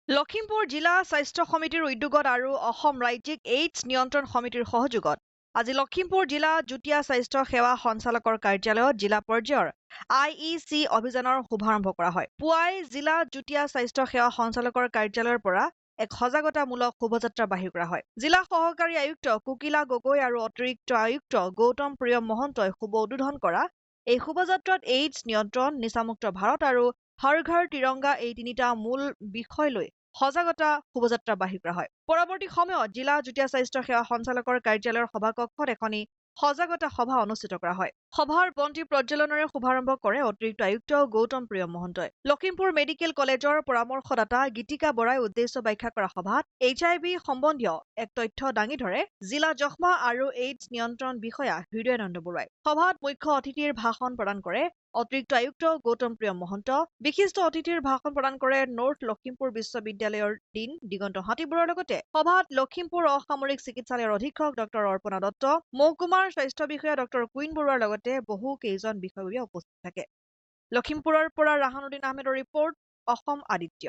লখিমপুৰ জিলা স্বাস্থ্য সমিতিৰ উদ্যোগত আৰু অসম ৰাজ্যিক এইডছ নিয়ন্ত্ৰণ সমিতিৰ সহযোগত আজি লখিমপুৰ জিলা যুটীয়া স্বাস্থ্য সেৱা সঞ্চালকৰ কাৰ্যালয়ত জিলা পৰ্যায়ৰ IEC অভিযানৰ শুভাৰম্ভ কৰা হয়। পুৱাই জিলা যুটীয়া স্বাস্থ্য সেৱা সঞ্চালকৰ কাৰ্যালয়ৰ পৰা এক সজাগতামূলক শোভাযাত্ৰা বাহিৰ কৰা হয়। জিলা সহকাৰী আয়ুক্ত কুকিলা গগৈ আৰু অতিৰিক্ত আয়ুক্ত গৌতম প্ৰিয়ম মহন্তই শুভ উদ্বোধন কৰা এই শোভাযাত্ৰাত এইডছ নিয়ন্ত্ৰণ, নিচামুক্ত ভাৰত আৰু হৰ ঘৰ তিৰংগা এই তিনিটা মূল বিষয় লৈ সজাগতা শোভাযাত্ৰা বাহিৰ কৰা হয়। পৰৱৰ্তী সময়ত জিলা যুটীয়া স্বাস্থ্য সেৱা সঞ্চালকৰ কাৰ্যালয়ৰ সভাকক্ষত এখনি সজাগতা সভা অনুষ্ঠিত কৰা হয়। সভাৰ বন্তি প্ৰজ্বলনেৰে শুভাৰম্ভ কৰে অতিৰিক্ত আয়ুক্ত গৌতম প্ৰিয়ম মহন্তই। লখিমপুৰ মেডিকেল কলেজৰ পৰামৰ্শদাতা গীতিকা বৰাই উদ্দেশ্য ব্যাখ্যা কৰা সভাত HIV সম্বন্ধীয় এক তথ্য দাঙি ধৰে জিলা যক্ষ্মা আৰু এইডছ নিয়ন্ত্ৰণ বিষয়া হৃদয়ানন্দ বৰুৱাই। সভাত মুখ্য অতিথিৰ ভাষণ প্ৰদান কৰে অতিৰিক্ত আয়ুক্ত গৌতম প্ৰিয়ম মহন্ত। বিশিষ্ট অতিথিৰ ভাষণ প্ৰদান কৰে নৰ্থ লখিমপুৰ বিশ্ববিদ্যালয়ৰ ডিন দিগন্ত হাতীবৰুৱাৰ লগতে সভাত লখিমপুৰ অসামৰিক চিকিৎসালয়ৰ অধীক্ষক ডক্টৰ অৰ্পণা দত্ত, মহকুমাৰ স্বাস্থ্য বিষয়া ডক্টৰ কুইন বৰুৱাৰ লগতে বহু কেইজন বিষয়ববীয়া উপস্থিত থাকে। লখিমপুৰৰ পৰা ৰাহানুদ্দিন আহমেদৰ ৰিপৰ্ট, অসম আদিত্য।